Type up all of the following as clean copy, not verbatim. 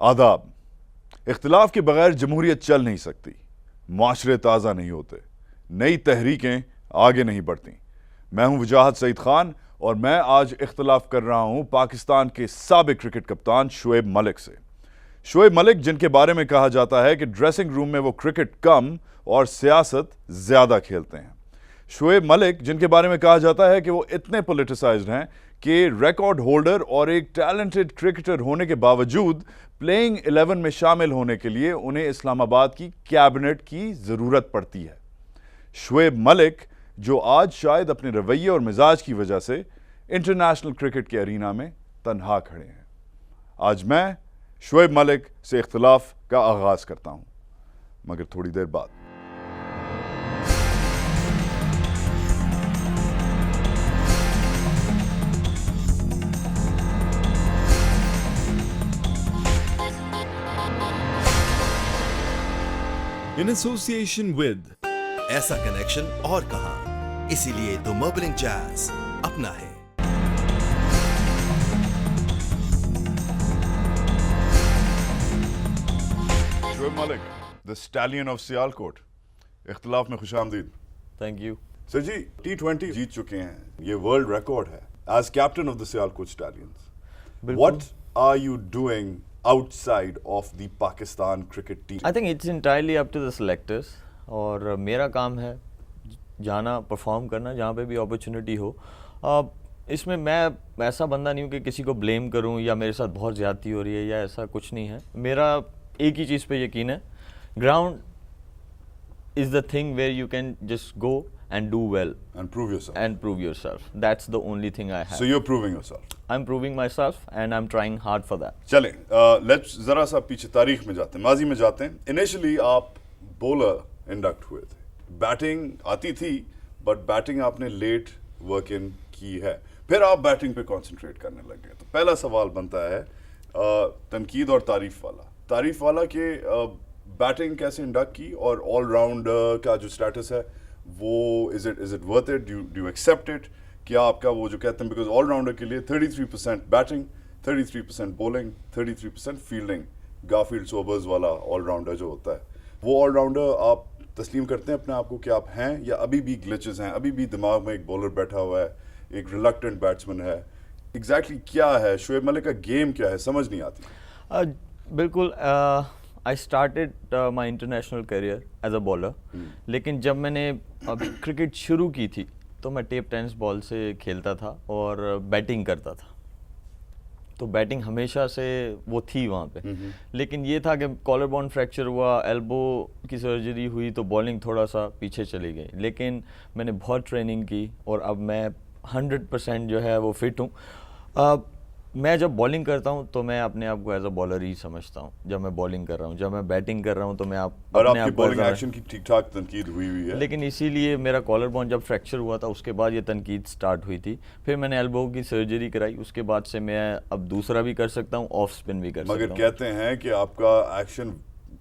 आदाब। इख्तिलाफ के बगैर जमहूरियत चल नहीं सकती, माशरे ताज़ा नहीं होते, नई तहरीकें आगे नहीं बढ़ती। मैं हूं वजाहत सईद खान और मैं आज इख्तिलाफ कर रहा हूं पाकिस्तान के साबिक क्रिकेट कप्तान शुएब मलिक से। शुएब मलिक, जिनके बारे में कहा जाता है कि ड्रेसिंग रूम में वो क्रिकेट कम और सियासत ज़्यादा खेलते हैं। शुएब मलिक, जिनके बारे में कहा जाता है कि वो इतने पॉलिटिसाइज्ड हैं कि रिकॉर्ड होल्डर और एक टैलेंटेड क्रिकेटर होने के बावजूद प्लेइंग 11 में शामिल होने के लिए उन्हें इस्लामाबाद की कैबिनेट की ज़रूरत पड़ती है। शुएब मलिक, जो आज शायद अपने रवैये और मिजाज की वजह से इंटरनेशनल क्रिकेट के अरीना में तन्हा खड़े हैं। आज मैं शुएब मलिक से इख्तिलाफ का आगाज करता हूं, मगर थोड़ी देर बाद। in association with ऐसा कनेक्शन और कहां, इसीलिए तो मर्बलिंग जैज अपना है। Shoaib Malik, the stallion of Sialkot, इख्तिलाफ में खुशामदीद। Thank you. सर जी, T20 जीत चुके हैं, ये वर्ल्ड रिकॉर्ड है as captain of the Sialkot stallions. What are you doing outside of the Pakistan cricket team? I think it's entirely up to the selectors और मेरा काम है जाना, परफॉर्म करना जहाँ पे भी अपॉर्चुनिटी हो। इसमें मैं ऐसा बंदा नहीं हूँ कि किसी को ब्लेम करूँ या मेरे साथ बहुत ज़्यादती हो रही है या ऐसा कुछ नहीं है। मेरा एक ही चीज़ पे यकीन है, ground is the thing where you can just go and do well and prove yourself. And prove yourself. That's the only thing I have. So you're proving yourself. I'm proving myself and I'm trying hard for that. चलें, let's जरा सा पीछे तारीख में जाते हैं, माजी में जाते हैं। इनिशियली आप बॉलर इंडक्ट हुए थे, बैटिंग आती थी बट बैटिंग आपने लेट वर्क इन की है, फिर आप बैटिंग पे कंसंट्रेट करने लग गए। तो पहला सवाल बनता है तनकीद और तारीफ वाला के बैटिंग कैसे इंडक्ट की और ऑलराउंडर का जो स्टेटस है वो is it worth it, do you accept it? क्या आपका वो जो कहते हैं, बिकॉज ऑलराउंडर के लिए 33% batting, 33% bowling, 33% fielding, Garfield Sobers वाला ऑलराउंडर जो होता है, वो ऑलराउंडर आप तस्लीम करते हैं अपने आप को कि आप हैं, या अभी भी ग्लिचेस हैं, अभी भी दिमाग में एक बॉलर बैठा हुआ है, एक रिलक्टेंट बैट्समैन है? एग्जैक्टली क्या है शुएब मलिक का गेम, क्या है, समझ नहीं आती। बिल्कुल, I started my international career as a bowler, लेकिन जब मैंने क्रिकेट शुरू की थी तो मैं टेप टेनिस बॉल से खेलता था और बैटिंग करता था, तो बैटिंग हमेशा से वो थी वहाँ पे। लेकिन ये था कि कॉलर बोन फ्रैक्चर हुआ, एल्बो की सर्जरी हुई, तो बॉलिंग थोड़ा सा पीछे चली गई। लेकिन मैंने बहुत ट्रेनिंग की और अब मैं 100% जो है वो फिट हूँ। मैं जब बॉलिंग करता हूं तो मैं अपने आप को एज अ बॉलर ही समझता हूं जब मैं बॉलिंग कर रहा हूं। जब मैं बैटिंग कर रहा हूं तो मैं अपने आप बॉलिंग एक्शन की ठीक-ठाक तनकीद हुई है, लेकिन इसीलिए मेरा कॉलर बोन जब फ्रैक्चर हुआ था उसके बाद ये तनकीद स्टार्ट हुई थी। फिर मैंने एल्बो की सर्जरी कराई, उसके बाद से मैं अब दूसरा भी कर सकता हूँ, ऑफ स्पिन भी कर सकता हूँ। मगर कहते हैं कि आपका एक्शन,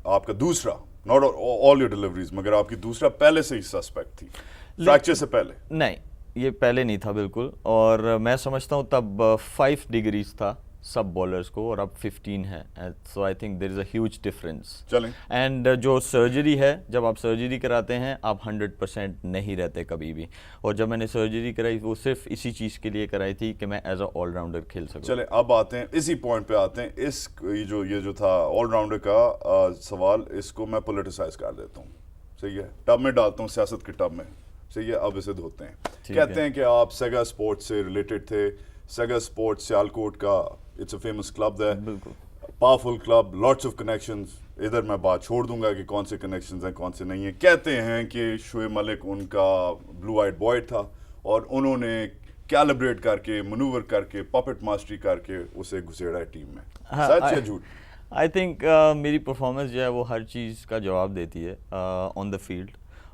आपका दूसरा, नॉट ऑल योर डिलीवरीज, मगर आपकी दूसरा पहले से ही सस्पेक्ट थी, फ्रैक्चर से पहले नहीं, ये पहले नहीं था बिल्कुल। और मैं समझता हूँ तब 5 डिग्रीज था सब बॉलर्स को और अब 15 है। So I think there is a huge difference. चलें, एंड जो सर्जरी है, जब आप सर्जरी कराते हैं आप 100% नहीं रहते कभी भी। और जब मैंने सर्जरी कराई वो सिर्फ इसी चीज़ के लिए कराई थी कि मैं एज अ ऑलराउंडर खेल सकूँ। चलें, अब आते हैं इसी पॉइंट पे आते हैं। ये जो था ऑलराउंडर का सवाल, इसको मैं पोलिटिसाइज कर देता हूँ, सही है, टब में डालता हूँ, सियासत के टब में, सही है। अब इसे धोते हैं। कहते हैं कि आप सेगा स्पोर्ट्स से रिलेटेड थे। सेगा स्पोर्ट्स सियालकोट का, इट्स अ फेमस क्लब है, powerful club, lots of connections. इधर मैं बात छोड़ दूंगा कि कौन से कनेक्शंस हैं कौन से नहीं हैं। कहते हैं कि शुएब मलिक उनका ब्लू आइड बॉय था और उन्होंने कैलिब्रेट करके, मनूवर करके, पपेट मास्टरी करके उसे घुसेड़ा है टीम में। सच या झूठ? आई थिंक मेरी परफॉर्मेंस जो है वो हर चीज़ का जवाब देती है ऑन द फील्ड,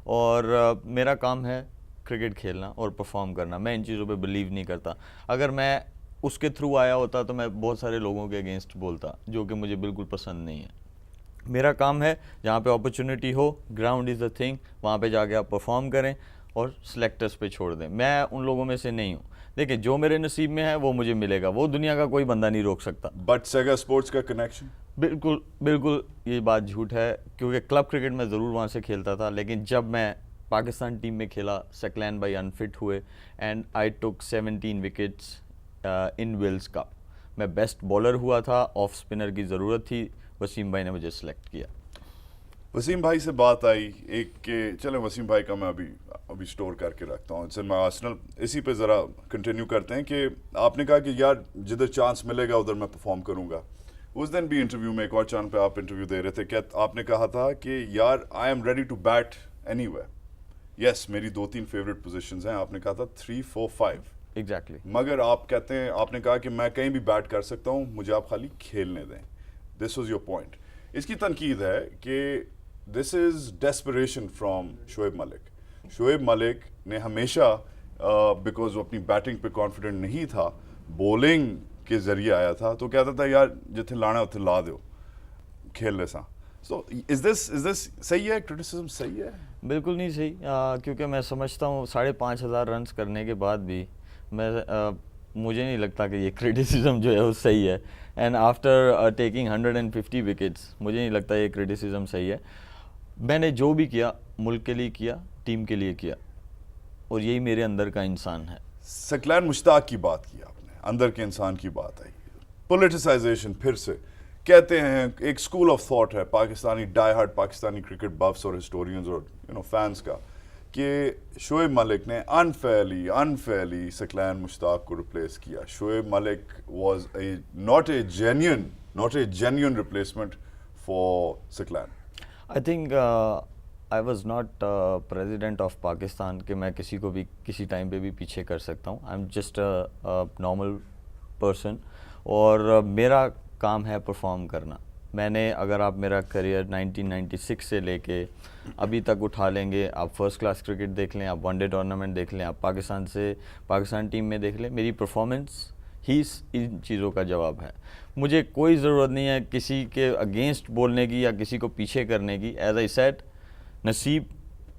और मेरा काम है क्रिकेट खेलना और परफॉर्म करना। मैं इन चीज़ों पे बिलीव नहीं करता। अगर मैं उसके थ्रू आया होता तो मैं बहुत सारे लोगों के अगेंस्ट बोलता, जो कि मुझे बिल्कुल पसंद नहीं है। मेरा काम है जहाँ पे अपॉर्चुनिटी हो, ग्राउंड इज़ द थिंग, वहाँ पे जाके आप परफॉर्म करें और सिलेक्टर्स पे छोड़ दें। मैं उन लोगों में से नहीं हूँ। देखिए, जो मेरे नसीब में है वो मुझे मिलेगा, वो दुनिया का कोई बंदा नहीं रोक सकता। बट सेगा स्पोर्ट्स का कनेक्शन بالکل بالکل یہ بات جھوٹ ہے، کیونکہ کلب کرکٹ میں ضرور وہاں سے کھیلتا تھا، لیکن جب میں پاکستان ٹیم میں کھیلا سکلین بھائی انفٹ ہوئے and I took 17 wickets in Wills Cup. میں بیسٹ بالر ہوا تھا، آف اسپنر کی ضرورت تھی، وسیم بھائی نے مجھے سلیکٹ کیا. وسیم بھائی سے بات آئی ایک کہ چلیں وسیم بھائی کا میں ابھی سٹور کر کے رکھتا ہوں. میں آرسنل اسی پہ ذرا کنٹینیو کرتے ہیں کہ آپ نے کہا کہ یار جدھر چانس ملے گا ادھر میں پرفارم کروں گا. اس دن بھی انٹرویو میں ایک اور چاند پہ آپ انٹرویو دے رہے تھے کہ آپ نے کہا تھا کہ یار I am ready to bat anyway. Yes میری 2-3 فیوریٹ پوزیشنز ہیں، آپ نے کہا تھا 3, 4, 5 ایگزیکٹلی. مگر آپ کہتے ہیں آپ نے کہا کہ میں کہیں بھی بیٹ کر سکتا ہوں، مجھے آپ خالی کھیلنے دیں. This was your point. اس کی تنقید ہے کہ this is desperation from Shoaib Malik. Shoaib Malik نے ہمیشہ بیکاز وہ اپنی بیٹنگ پہ کانفیڈنٹ نہیں تھا، بولنگ کے ذریعے آیا تھا، تو کہتا تھا یار جتنے لانا اتنے لا دو کھیل سا. سو از دس صحیح ہے؟ کرٹیسزم صحیح ہے؟ بالکل نہیں صحیح، کیونکہ میں سمجھتا ہوں 5,500 رنس کرنے کے بعد بھی مجھے نہیں لگتا کہ یہ کرٹیسزم جو ہے وہ صحیح ہے. اینڈ آفٹر ٹیکنگ 150 وکٹس مجھے نہیں لگتا یہ کرٹیسزم صحیح ہے. میں نے جو بھی کیا ملک کے لیے کیا، ٹیم کے لیے کیا، اور یہی میرے اندر کا انسان ہے. سکلین مشتاق کی بات کی آپ نے، اندر کے انسان کی بات آئی. پولیٹیسائزیشن پھر سے کہتے ہیں، ایک اسکول آف تھاٹ ہے پاکستانی ڈائی ہارڈ پاکستانی کرکٹ بفس اور ہسٹورینز اور فینس کا کہ شعیب ملک نے انفیئرلی سکلین مشتاق کو ریپلیس کیا. Shoaib Malik was not a genuine replacement for Saqlain. I think I was not president of Pakistan کہ میں کسی کو بھی کسی ٹائم پہ بھی پیچھے کر سکتا ہوں. I am just normal person, اور میرا کام ہے پرفارم کرنا. میں نے اگر آپ میرا کریئر 1996 سے لے کے ابھی تک اٹھا لیں گے، آپ فرسٹ کلاس کرکٹ دیکھ لیں، آپ ون ڈے ٹورنامنٹ دیکھ لیں، آپ پاکستان ٹیم میں دیکھ لیں، میری پرفارمنس ہی ان چیزوں کا جواب ہے. مجھے کوئی ضرورت نہیں ہے کسی کے اگینسٹ بولنے کی یا کسی کو پیچھے کرنے کی. ایز آئی سیڈ، نصیب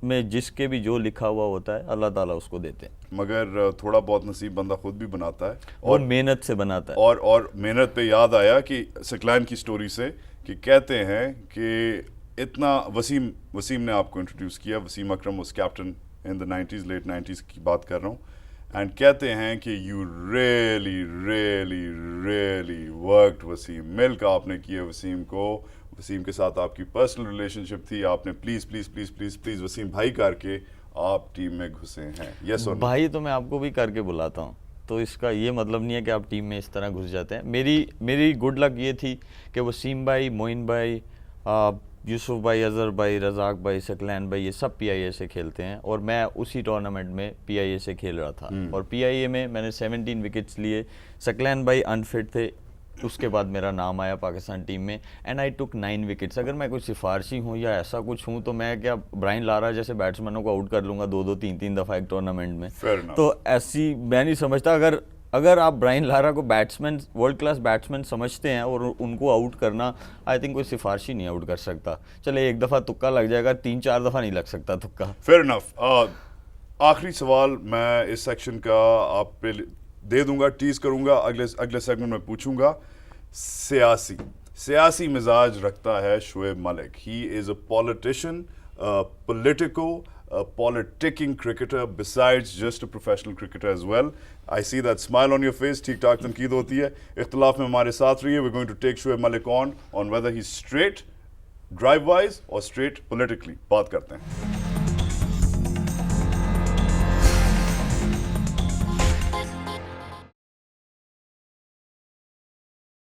میں جس کے بھی جو لکھا ہوا ہوتا ہے اللہ تعالیٰ اس کو دیتے ہیں، مگر تھوڑا بہت نصیب بندہ خود بھی بناتا ہے اور محنت سے بناتا ہے. اور محنت پہ یاد آیا کہ سکلین کی سٹوری سے کہ کہتے ہیں کہ اتنا وسیم نے آپ کو انٹروڈیوس کیا. وسیم اکرم اس کیپٹن ان دا 90s لیٹ 90s کی بات کر رہا ہوں. اینڈ کہتے ہیں کہ یو ریئلی ورکڈ وسیم. ملک آپ نے کیا وسیم کو، وسیم کے ساتھ آپ کی پرسنل ریلیشن شپ تھی، آپ نے پلیز وسیم بھائی کر کے آپ ٹیم میں گھسے ہیں. یس اور بھائی تو میں آپ کو بھی کر کے بلاتا ہوں، تو اس کا یہ مطلب نہیں ہے کہ آپ ٹیم میں اس طرح گھس جاتے ہیں. میری گڈ لک یہ تھی کہ وسیم بھائی، معین بھائی، یوسف بھائی، اظہر بھائی، رزاق بھائی، سکلین بھائی، یہ سب پی آئی اے سے کھیلتے ہیں، اور میں اسی ٹورنامنٹ میں پی آئی اے سے کھیل رہا تھا. اور پی آئی اے میں نے 17 وکٹس لیے. سکلین بھائی انفٹ تھے، اس کے بعد میرا نام آیا پاکستان ٹیم میں، اینڈ آئی ٹک 9 وکٹس. اگر میں کوئی سفارشی ہوں یا ایسا کچھ ہوں تو میں کیا برائن لارا جیسے بیٹسمینوں کو آؤٹ کر لوں گا 2-3 دفعہ ایک ٹورنامنٹ میں؟ تو ایسی میں نہیں سمجھتا. اگر آپ برائن لارا کو بیٹسمین، ورلڈ کلاس بیٹسمین سمجھتے ہیں اور ان کو آؤٹ کرنا، آئی تھنک کوئی سفارشی نہیں آؤٹ کر سکتا. چلے ایک دفعہ تکا لگ جائے گا، 3-4 دفعہ نہیں لگ سکتا تکا. Fair enough. آخری سوال میں اس سیکشن کا آپ پہ دے دوں گا، ٹیز کروں گا، اگلے سیگمنٹ میں پوچھوں گا. سیاسی مزاج رکھتا ہے Shoaib Malik. He is a politician, politico, a politicking cricketer besides just a professional cricketer as well. I see that smile on your face. ٹھیک ٹھاک تنقید ہوتی ہے. اختلاف میں ہمارے ساتھ رہیے. We're going to take Shoaib Malik on whether he's straight drive wise or straight politically. بات کرتے ہیں.